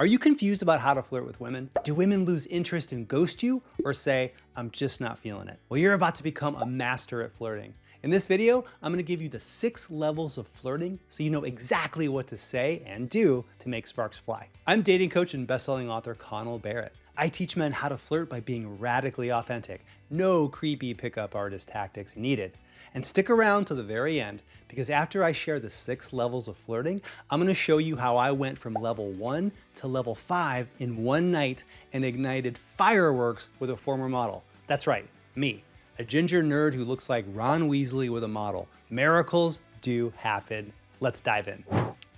Are you confused about how to flirt with women? Do women lose interest and ghost you, or say, I'm just not feeling it? Well, you're about to become a master at flirting. In this video, I'm gonna give you the 6 levels of flirting so you know exactly what to say and do to make sparks fly. I'm dating coach and best-selling author Connell Barrett. I teach men how to flirt by being radically authentic. No creepy pickup artist tactics needed. And stick around to the very end, because after I share the 6 levels of flirting, I'm gonna show you how I went from level 1 to level 5 in one night and ignited fireworks with a former model. That's right, me, a ginger nerd who looks like Ron Weasley with a model. Miracles do happen. Let's dive in.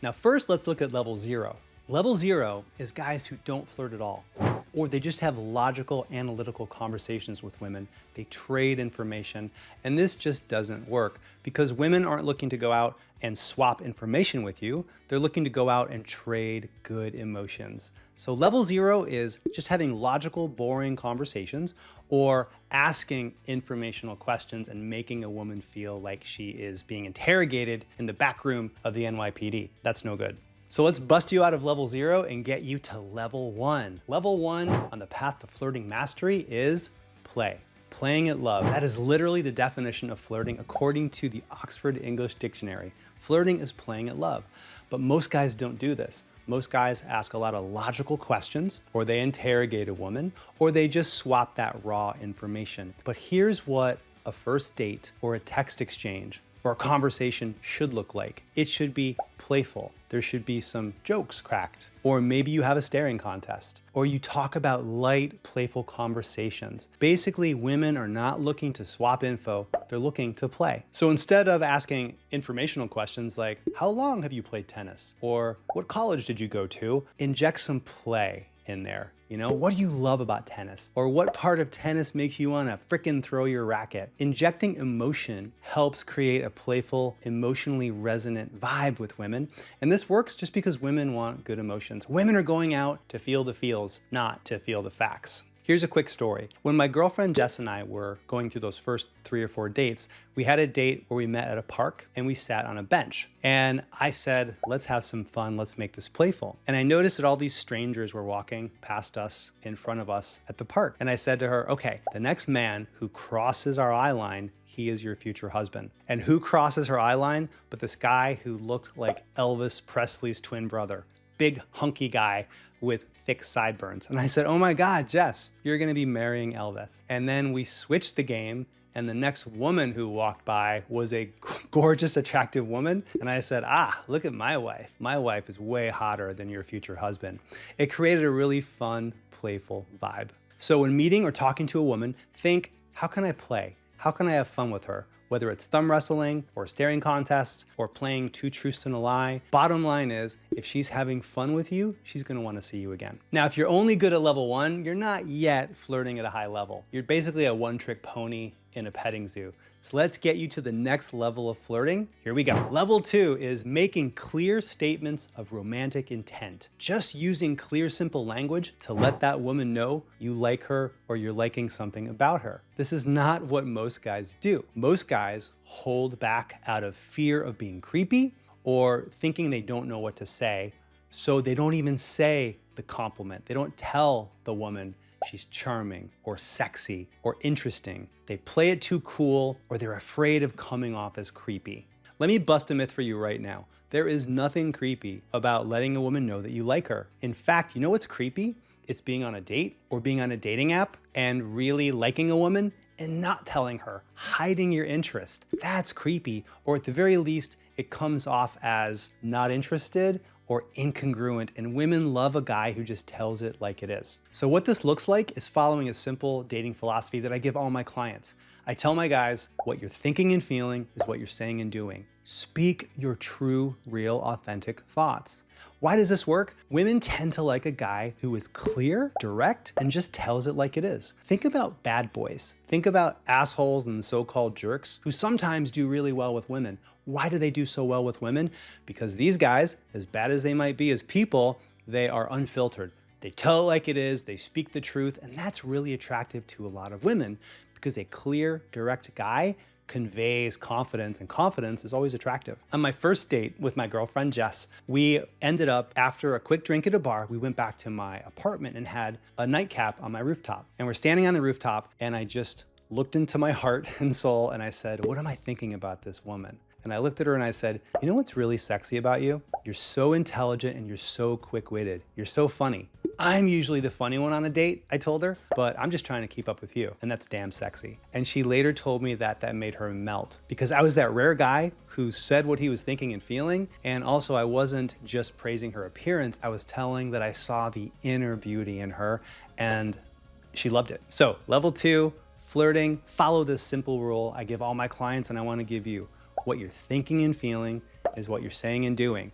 Now first, let's look at level 0. Level 0 is guys who don't flirt at all, or they just have logical, analytical conversations with women. They trade information, and this just doesn't work because women aren't looking to go out and swap information with you. They're looking to go out and trade good emotions. So level 0 is just having logical, boring conversations or asking informational questions and making a woman feel like she is being interrogated in the back room of the NYPD. That's no good. So let's bust you out of level 0 and get you to level 1. Level 1 on the path to flirting mastery is play. Playing at love. That is literally the definition of flirting according to the Oxford English Dictionary. Flirting is playing at love. But most guys don't do this. Most guys ask a lot of logical questions, or they interrogate a woman, or they just swap that raw information. But here's what a first date or a text exchange or a conversation should look like. It should be playful. There should be some jokes cracked. Or maybe you have a staring contest. Or you talk about light, playful conversations. Basically, women are not looking to swap info, they're looking to play. So instead of asking informational questions like, how long have you played tennis? Or what college did you go to? Inject some play in there. You know, what do you love about tennis? Or what part of tennis makes you want to frickin' throw your racket? Injecting emotion helps create a playful, emotionally resonant vibe with women. And this works just because women want good emotions. Women are going out to feel the feels, not to feel the facts. Here's a quick story. When my girlfriend Jess and I were going through those first 3 or 4 dates, we had a date where we met at a park and we sat on a bench. And I said, let's have some fun, let's make this playful. And I noticed that all these strangers were walking past us, in front of us at the park. And I said to her, okay, the next man who crosses our eye line, he is your future husband. And who crosses her eye line but this guy who looked like Elvis Presley's twin brother? Big hunky guy with thick sideburns. And I said, oh my God, Jess, you're gonna be marrying Elvis. And then we switched the game, and the next woman who walked by was a gorgeous, attractive woman. And I said, look at my wife. My wife is way hotter than your future husband. It created a really fun, playful vibe. So when meeting or talking to a woman, think, how can I play? How can I have fun with her? Whether it's thumb wrestling or staring contests or playing 2 truths and a lie. Bottom line is, if she's having fun with you, she's gonna wanna see you again. Now, if you're only good at level 1, you're not yet flirting at a high level. You're basically a one-trick pony in a petting zoo. So let's get you to the next level of flirting. Here we go. Level 2 is making clear statements of romantic intent. Just using clear, simple language to let that woman know you like her or you're liking something about her. This is not what most guys do. Most guys hold back out of fear of being creepy or thinking they don't know what to say, so they don't even say the compliment. They don't tell the woman she's charming or sexy or interesting. They play it too cool, or they're afraid of coming off as creepy. Let me bust a myth for you right now. There is nothing creepy about letting a woman know that you like her. In fact, you know what's creepy? It's being on a date or being on a dating app and really liking a woman and not telling her, hiding your interest. That's creepy, or at the very least, it comes off as not interested or incongruent, and women love a guy who just tells it like it is. So what this looks like is following a simple dating philosophy that I give all my clients. I tell my guys, what you're thinking and feeling is what you're saying and doing. Speak your true, real, authentic thoughts. Why does this work? Women tend to like a guy who is clear, direct, and just tells it like it is. Think about bad boys. Think about assholes and so-called jerks who sometimes do really well with women. Why do they do so well with women? Because these guys, as bad as they might be as people, they are unfiltered. They tell it like it is, they speak the truth, and that's really attractive to a lot of women because a clear, direct guy conveys confidence, and confidence is always attractive. On my first date with my girlfriend, Jess, we ended up, after a quick drink at a bar, we went back to my apartment and had a nightcap on my rooftop. And we're standing on the rooftop, and I just looked into my heart and soul, and I said, what am I thinking about this woman? And I looked at her and I said, you know what's really sexy about you? You're so intelligent and you're so quick-witted. You're so funny. I'm usually the funny one on a date, I told her, but I'm just trying to keep up with you, and that's damn sexy. And she later told me that that made her melt, because I was that rare guy who said what he was thinking and feeling, and also I wasn't just praising her appearance, I was telling that I saw the inner beauty in her, and she loved it. So, level 2, flirting, follow this simple rule I give all my clients, and I want to give you. What you're thinking and feeling is what you're saying and doing.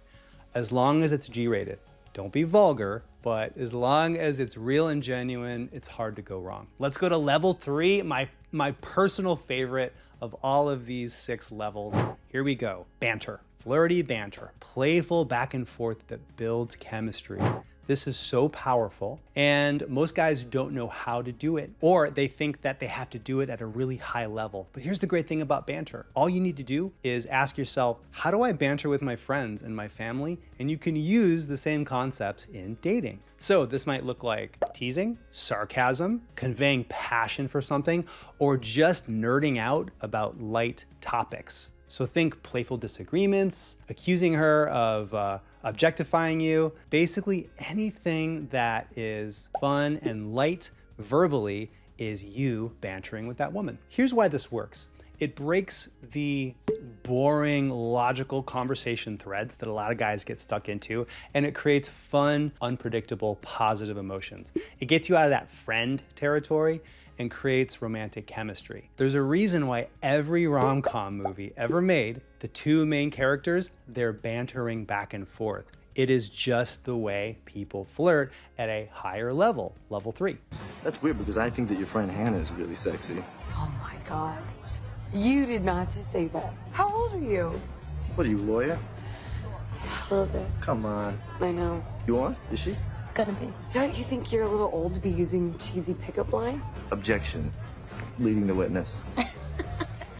As long as it's G-rated. Don't be vulgar, but as long as it's real and genuine, it's hard to go wrong. Let's go to level 3, my personal favorite of all of these 6 levels. Here we go. Banter. Flirty banter. Playful back and forth that builds chemistry. This is so powerful, and most guys don't know how to do it, or they think that they have to do it at a really high level. But here's the great thing about banter. All you need to do is ask yourself, how do I banter with my friends and my family? And you can use the same concepts in dating. So this might look like teasing, sarcasm, conveying passion for something, or just nerding out about light topics. So think playful disagreements, accusing her of objectifying you, basically anything that is fun and light verbally is you bantering with that woman. Here's why this works. It breaks the boring, logical conversation threads that a lot of guys get stuck into, and it creates fun, unpredictable, positive emotions. It gets you out of that friend territory and creates romantic chemistry. There's a reason why every rom-com movie ever made, the 2 main characters, they're bantering back and forth. It is just the way people flirt at a higher level, level 3. That's weird because I think that your friend Hannah is really sexy. Oh my God. You did not just say that. How old are you? What are you, lawyer? A little bit. Come on. I know. You are? Is she? Gonna be. Don't you think you're a little old to be using cheesy pickup lines? Objection. Leading the witness.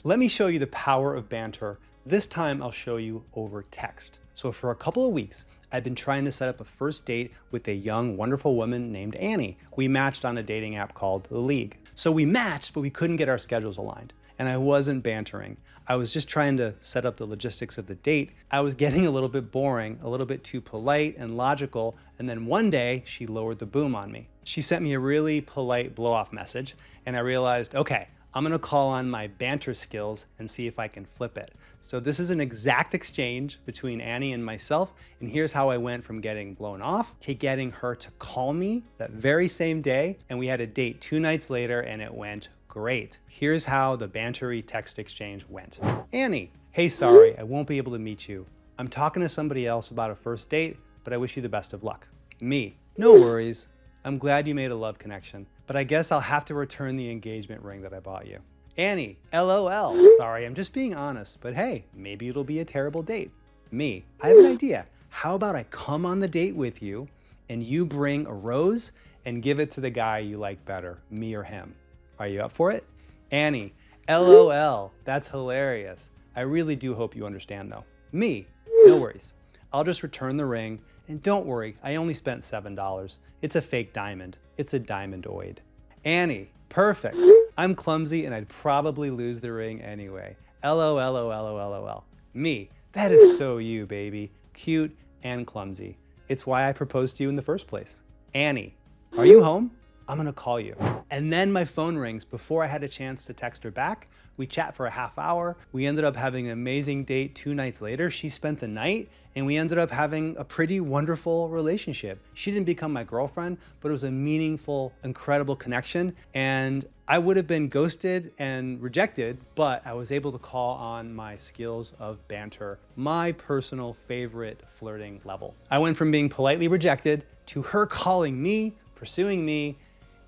Let me show you the power of banter. This time I'll show you over text. So for a couple of weeks, I've been trying to set up a first date with a young, wonderful woman named Annie. We matched on a dating app called The League. So we matched, but we couldn't get our schedules aligned. And I wasn't bantering. I was just trying to set up the logistics of the date. I was getting a little bit boring, a little bit too polite and logical, and then one day she lowered the boom on me. She sent me a really polite blow-off message, and I realized, okay, I'm gonna call on my banter skills and see if I can flip it. So this is an exact exchange between Annie and myself, and here's how I went from getting blown off to getting her to call me that very same day, and we had a date 2 nights later, and it went great. Here's how the bantery text exchange went. Annie, hey, sorry, I won't be able to meet you. I'm talking to somebody else about a first date, but I wish you the best of luck. Me, no worries. I'm glad you made a love connection, but I guess I'll have to return the engagement ring that I bought you. Annie, LOL. Sorry, I'm just being honest, but hey, maybe it'll be a terrible date. Me, I have an idea. How about I come on the date with you and you bring a rose and give it to the guy you like better, me or him? Are you up for it? Annie, LOL, that's hilarious. I really do hope you understand though. Me, no worries. I'll just return the ring, and don't worry, I only spent $7. It's a fake diamond. It's a diamondoid. Annie, perfect. I'm clumsy and I'd probably lose the ring anyway. LOL. Me, that is so you, baby. Cute and clumsy. It's why I proposed to you in the first place. Annie, are you home? I'm gonna call you. And then my phone rings before I had a chance to text her back. We chat for a half hour. We ended up having an amazing date 2 nights later. She spent the night and we ended up having a pretty wonderful relationship. She didn't become my girlfriend, but it was a meaningful, incredible connection. And I would have been ghosted and rejected, but I was able to call on my skills of banter, my personal favorite flirting level. I went from being politely rejected to her calling me, pursuing me,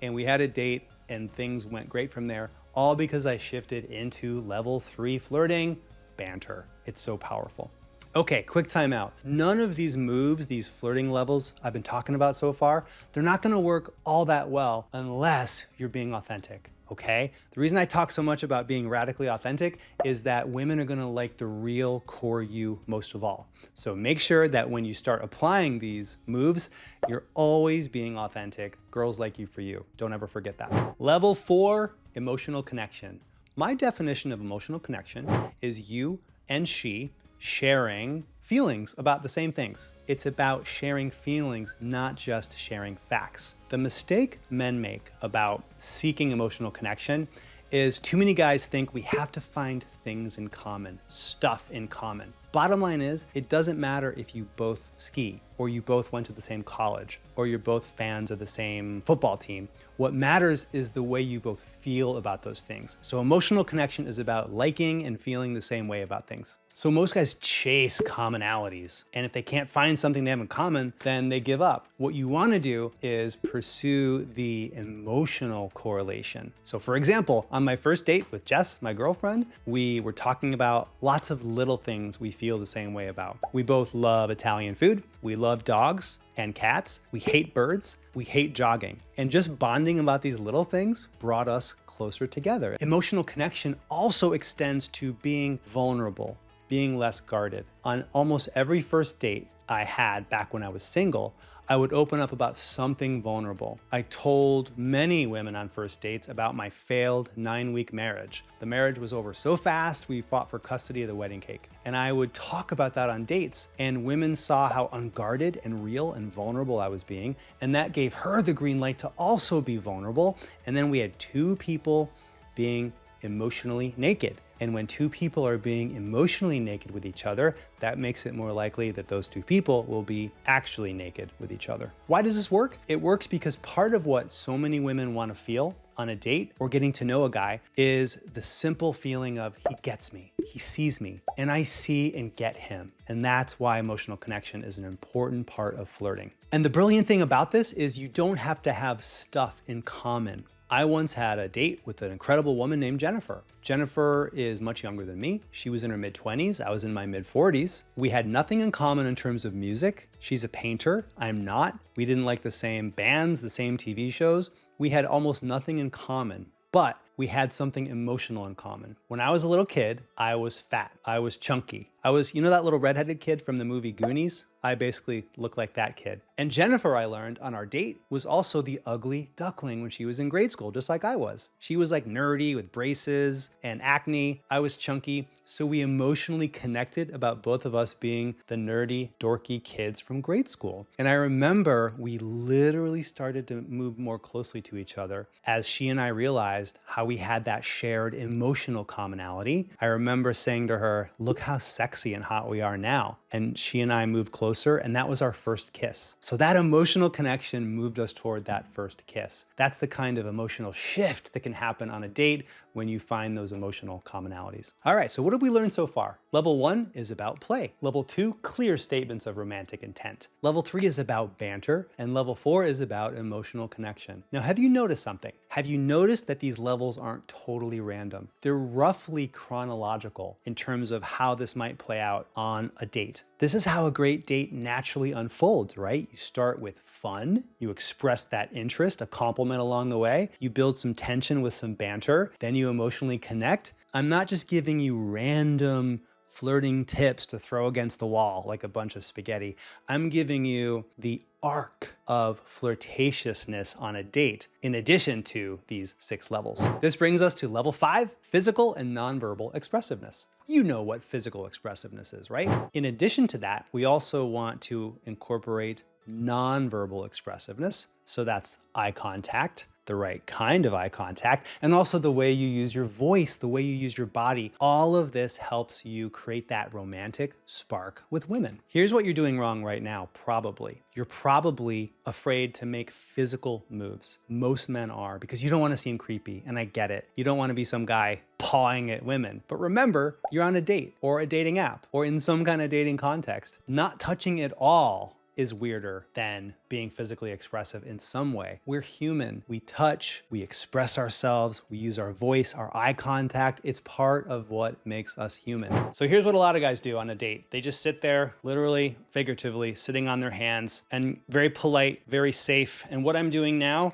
and we had a date and things went great from there, all because I shifted into level 3 flirting, banter. It's so powerful. Okay, quick timeout. None of these moves, these flirting levels I've been talking about so far, they're not gonna work all that well unless you're being authentic. Okay? The reason I talk so much about being radically authentic is that women are gonna like the real core you most of all. So make sure that when you start applying these moves, you're always being authentic. Girls like you for you. Don't ever forget that. Level 4, emotional connection. My definition of emotional connection is you and she sharing feelings about the same things. It's about sharing feelings, not just sharing facts. The mistake men make about seeking emotional connection is too many guys think we have to find things in common, stuff in common. Bottom line is, it doesn't matter if you both ski, or you both went to the same college, or you're both fans of the same football team. What matters is the way you both feel about those things. So emotional connection is about liking and feeling the same way about things. So most guys chase commonalities, and if they can't find something they have in common, then they give up. What you want to do is pursue the emotional correlation. So for example, on my first date with Jess, my girlfriend, we were talking about lots of little things we feel the same way about. We both love Italian food, we love dogs and cats, we hate birds, we hate jogging. And just bonding about these little things brought us closer together. Emotional connection also extends to being vulnerable, being less guarded. On almost every first date I had back when I was single, I would open up about something vulnerable. I told many women on first dates about my failed 9-week marriage. The marriage was over so fast, we fought for custody of the wedding cake. And I would talk about that on dates, and women saw how unguarded and real and vulnerable I was being, and that gave her the green light to also be vulnerable. And then we had 2 people being emotionally naked. And when 2 people are being emotionally naked with each other, that makes it more likely that those 2 people will be actually naked with each other. Why does this work? It works because part of what so many women want to feel on a date or getting to know a guy is the simple feeling of he gets me, he sees me, and I see and get him. And that's why emotional connection is an important part of flirting. And the brilliant thing about this is you don't have to have stuff in common. I once had a date with an incredible woman named Jennifer. Jennifer is much younger than me. She was in her mid-20s, I was in my mid-40s. We had nothing in common in terms of music. She's a painter, I'm not. We didn't like the same bands, the same TV shows. We had almost nothing in common, but we had something emotional in common. When I was a little kid, I was fat, I was chunky. I was, you know that little redheaded kid from the movie Goonies? I basically looked like that kid. And Jennifer, I learned on our date, was also the ugly duckling when she was in grade school, just like I was. She was like nerdy with braces and acne. I was chunky. So we emotionally connected about both of us being the nerdy, dorky kids from grade school. And I remember we literally started to move more closely to each other as she and I realized how we had that shared emotional commonality. I remember saying to her, look how sexy and hot we are now. And she and I moved closer, and that was our first kiss. So that emotional connection moved us toward that first kiss. That's the kind of emotional shift that can happen on a date when you find those emotional commonalities. All right, so what have we learned so far? Level 1 is about play. Level 2, clear statements of romantic intent. Level 3 is about banter, and level 4 is about emotional connection. Now, have you noticed something? Have you noticed that these levels aren't totally random? They're roughly chronological in terms of how this might play out on a date. This is how a great date naturally unfolds, right? You start with fun, you express that interest, a compliment along the way, you build some tension with some banter, then you emotionally connect. I'm not just giving you random flirting tips to throw against the wall like a bunch of spaghetti. I'm giving you the arc of flirtatiousness on a date in addition to these 6 levels. This brings us to level 5, physical and nonverbal expressiveness. You know what physical expressiveness is, right? In addition to that, we also want to incorporate nonverbal expressiveness. So that's eye contact, the right kind of eye contact, and also the way you use your voice, the way you use your body. All of this helps you create that romantic spark with women. Here's what you're doing wrong right now, probably. You're probably afraid to make physical moves. Most men are, because you don't want to seem creepy, and I get it. You don't want to be some guy pawing at women. But remember, you're on a date or a dating app or in some kind of dating context. Not touching at all is weirder than being physically expressive in some way. We're human. We touch, we express ourselves, we use our voice, our eye contact. It's part of what makes us human. So here's what a lot of guys do on a date. They just sit there, literally, figuratively, sitting on their hands, and very polite, very safe. And what I'm doing now,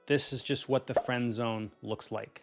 this is just what the friend zone looks like.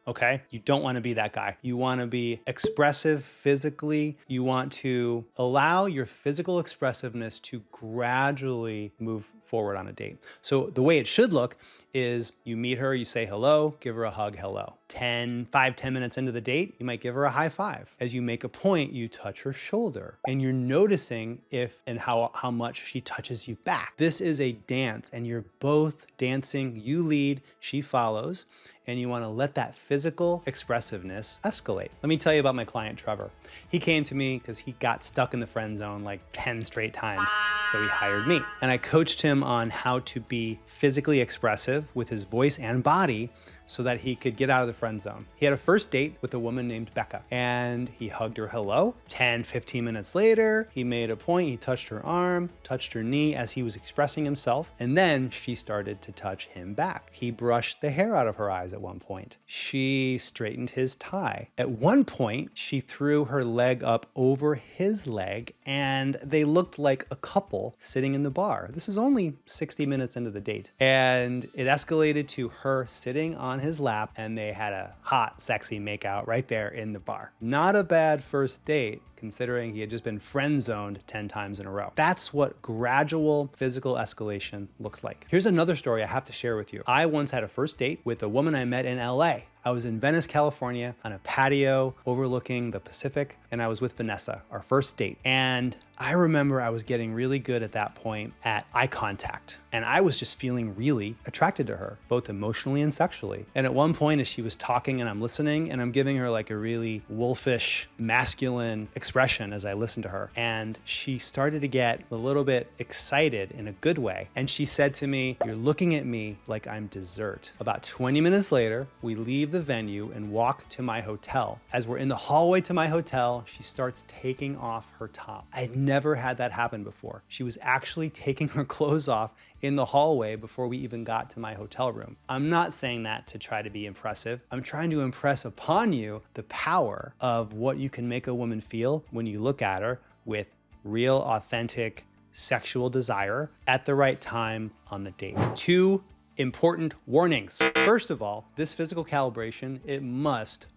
Okay? You don't want to be that guy. You want to be expressive physically. You want to allow your physical expressiveness to gradually move forward on a date. So the way it should look is you meet her, you say hello, give her a hug, hello. 10 minutes into the date, you might give her a high five. As you make a point, you touch her shoulder and you're noticing if and how much she touches you back. This is a dance and you're both dancing. You lead, she follows, and you want to let that physical expressiveness escalate. Let me tell you about my client, Trevor. He came to me because he got stuck in the friend zone like 10 straight times. So he hired me and I coached him on how to be physically expressive with his voice and body so that he could get out of the friend zone. He had a first date with a woman named Becca and he hugged her hello. 15 minutes later, he made a point, he touched her arm, touched her knee as he was expressing himself, and then she started to touch him back. He brushed the hair out of her eyes at one point. She straightened his tie. At one point, she threw her leg up over his leg and they looked like a couple sitting in the bar. This is only 60 minutes into the date. And it escalated to her sitting on his lap and they had a hot, sexy makeout right there in the bar. Not a bad first date, considering he had just been friend zoned 10 times in a row. That's what gradual physical escalation looks like. Here's another story I have to share with you. I once had a first date with a woman I met in LA. I was in Venice, California on a patio overlooking the Pacific, and I was with Vanessa, our first date. And I remember I was getting really good at that point at eye contact. And I was just feeling really attracted to her, both emotionally and sexually. And at one point as she was talking and I'm listening and I'm giving her like a really wolfish, masculine expression as I listened to her. And she started to get a little bit excited in a good way. And she said to me, "You're looking at me like I'm dessert." About 20 minutes later, we leave the venue and walk to my hotel. As we're in the hallway to my hotel, she starts taking off her top. I'd never had that happen before. She was actually taking her clothes off in the hallway before we even got to my hotel room. I'm not saying that to try to be impressive. I'm trying to impress upon you the power of what you can make a woman feel when you look at her with real, authentic sexual desire at the right time on the date. 2 important warnings. First of all, this physical calibration, it must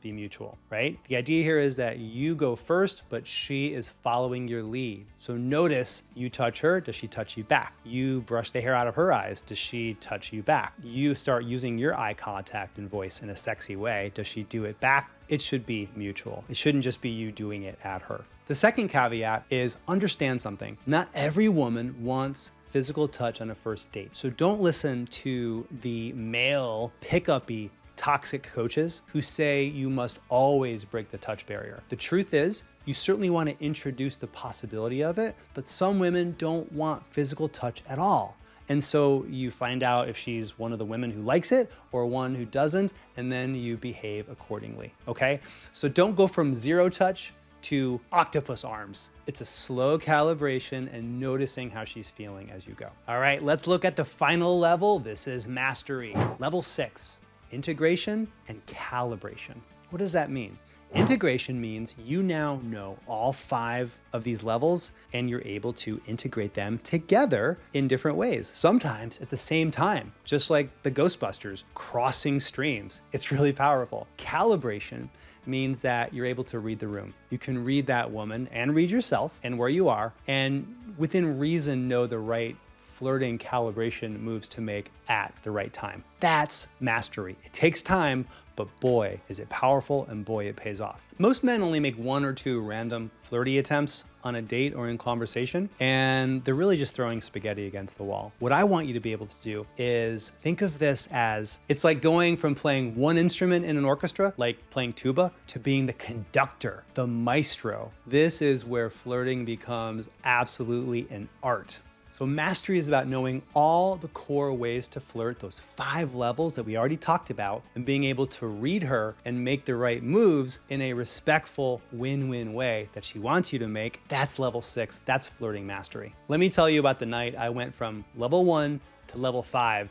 be mutual, right? The idea here is that you go first, but she is following your lead. So notice you touch her, does she touch you back? You brush the hair out of her eyes, does she touch you back? You start using your eye contact and voice in a sexy way, does she do it back? It should be mutual. It shouldn't just be you doing it at her. The second caveat is understand something. Not every woman wants physical touch on a first date. So don't listen to the male pickup-y toxic coaches who say you must always break the touch barrier. The truth is, you certainly want to introduce the possibility of it, but some women don't want physical touch at all. And so you find out if she's one of the women who likes it or one who doesn't, and then you behave accordingly, okay? So don't go from zero touch to octopus arms. It's a slow calibration and noticing how she's feeling as you go. All right, let's look at the final level. This is mastery. Level 6, integration and calibration. What does that mean? Integration means you now know all 5 of these levels and you're able to integrate them together in different ways, sometimes at the same time, just like the Ghostbusters crossing streams. It's really powerful. Calibration means that you're able to read the room. You can read that woman and read yourself and where you are, and within reason know the right flirting calibration moves to make at the right time. That's mastery. It takes time, but boy, is it powerful and boy, it pays off. Most men only make 1 or 2 random flirty attempts on a date or in conversation, and they're really just throwing spaghetti against the wall. What I want you to be able to do is think of this as, it's like going from playing one instrument in an orchestra, like playing tuba, to being the conductor, the maestro. This is where flirting becomes absolutely an art. So mastery is about knowing all the core ways to flirt, those 5 levels that we already talked about, and being able to read her and make the right moves in a respectful win-win way that she wants you to make. That's level 6, that's flirting mastery. Let me tell you about the night I went from level 1 to level 5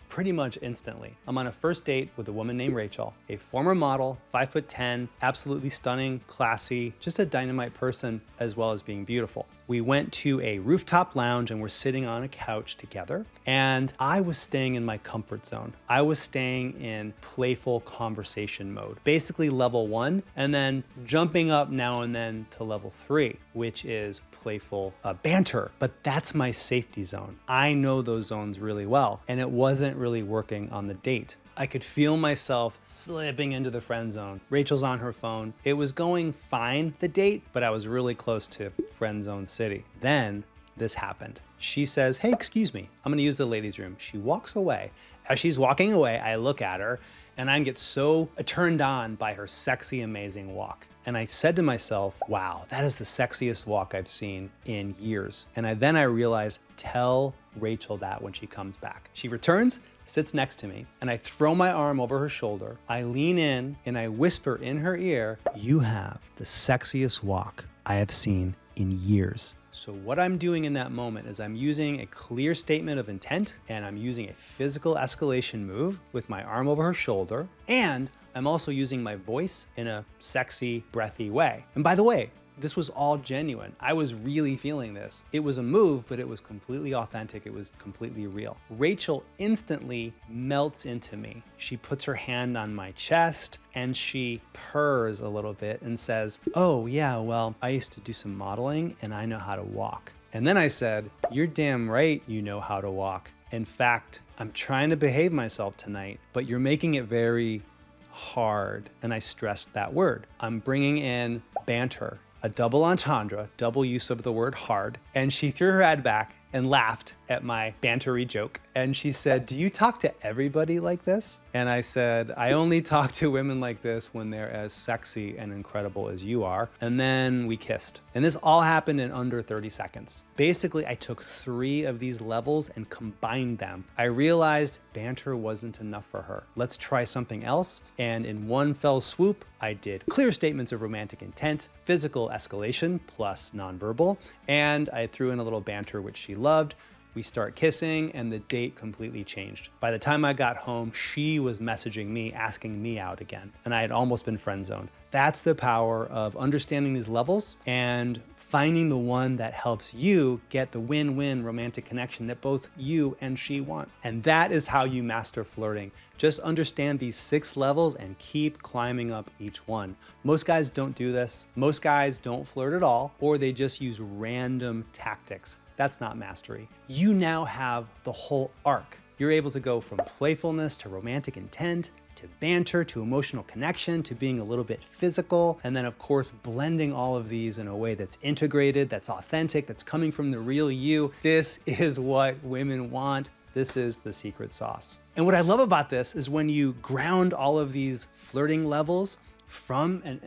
pretty much instantly. I'm on a first date with a woman named Rachel, a former model, 5'10", absolutely stunning, classy, just a dynamite person as well as being beautiful. We went to a rooftop lounge and we're sitting on a couch together, and I was staying in my comfort zone. I was staying in playful conversation mode, basically level 1, and then jumping up now and then to level 3, which is playful banter. But that's my safety zone. I know those zones really well, and it wasn't really working on the date. I could feel myself slipping into the friend zone. Rachel's on her phone. It was going fine, the date, but I was really close to friend zone city. Then this happened. She says, "Hey, excuse me, I'm gonna use the ladies' room." She walks away. As she's walking away, I look at her and I get so turned on by her sexy, amazing walk. And I said to myself, wow, that is the sexiest walk I've seen in years. And then I realized, tell Rachel that when she comes back. She returns, sits next to me, and I throw my arm over her shoulder. I lean in and I whisper in her ear, "You have the sexiest walk I have seen in years." So what I'm doing in that moment is I'm using a clear statement of intent, and I'm using a physical escalation move with my arm over her shoulder, and I'm also using my voice in a sexy, breathy way. And by the way, this was all genuine. I was really feeling this. It was a move, but it was completely authentic. It was completely real. Rachel instantly melts into me. She puts her hand on my chest and she purrs a little bit and says, "Oh yeah, well, I used to do some modeling and I know how to walk." And then I said, "You're damn right you know how to walk. In fact, I'm trying to behave myself tonight, but you're making it very hard." And I stressed that word. I'm bringing in banter, a double entendre, double use of the word hard. And she threw her head back and laughed at my bantery joke. And she said, "Do you talk to everybody like this?" And I said, "I only talk to women like this when they're as sexy and incredible as you are." And then we kissed. And this all happened in under 30 seconds. Basically, I took 3 of these levels and combined them. I realized banter wasn't enough for her. Let's try something else. And in one fell swoop, I did clear statements of romantic intent, physical escalation plus nonverbal, and I threw in a little banter, which she loved. We start kissing and the date completely changed. By the time I got home, she was messaging me, asking me out again, and I had almost been friend zoned. That's the power of understanding these levels and finding the one that helps you get the win-win romantic connection that both you and she want. And that is how you master flirting. Just understand these 6 levels and keep climbing up each one. Most guys don't do this. Most guys don't flirt at all, or they just use random tactics. That's not mastery. You now have the whole arc. You're able to go from playfulness to romantic intent, to banter, to emotional connection, to being a little bit physical, and then of course blending all of these in a way that's integrated, that's authentic, that's coming from the real you. This is what women want. This is the secret sauce. And what I love about this is when you ground all of these flirting levels from and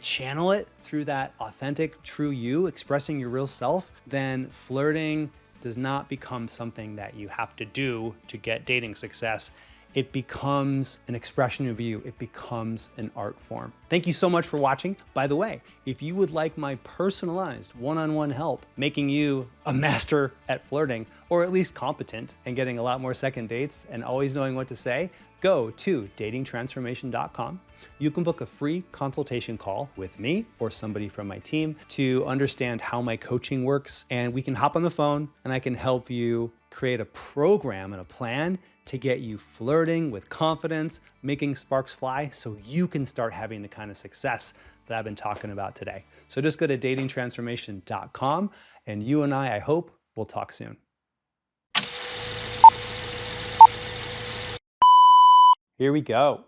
channel it through that authentic, true you, expressing your real self, then flirting does not become something that you have to do to get dating success. It becomes an expression of you. It becomes an art form. Thank you so much for watching. By the way, if you would like my personalized one-on-one help, making you a master at flirting, or at least competent and getting a lot more second dates and always knowing what to say, go to datingtransformation.com. You can book a free consultation call with me or somebody from my team to understand how my coaching works. And we can hop on the phone and I can help you create a program and a plan to get you flirting with confidence, making sparks fly so you can start having the kind of success that I've been talking about today. So just go to datingtransformation.com and you and I hope, we'll talk soon. Here we go.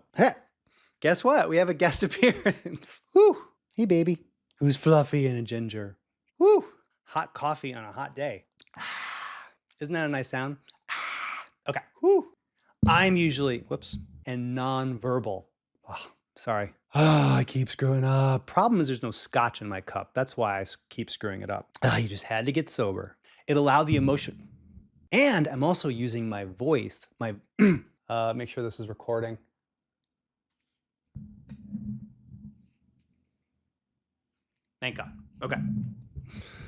Guess what? We have a guest appearance. Woo! Hey, baby. Who's fluffy and a ginger? Woo! Hot coffee on a hot day. Isn't that a nice sound? Okay. Woo! I'm usually, whoops, and nonverbal. Oh, sorry. I keep screwing up. Problem is there's no scotch in my cup. That's why I keep screwing it up. You just had to get sober. It allowed the emotion. And I'm also using my voice, make sure this is recording. Thank God. Okay.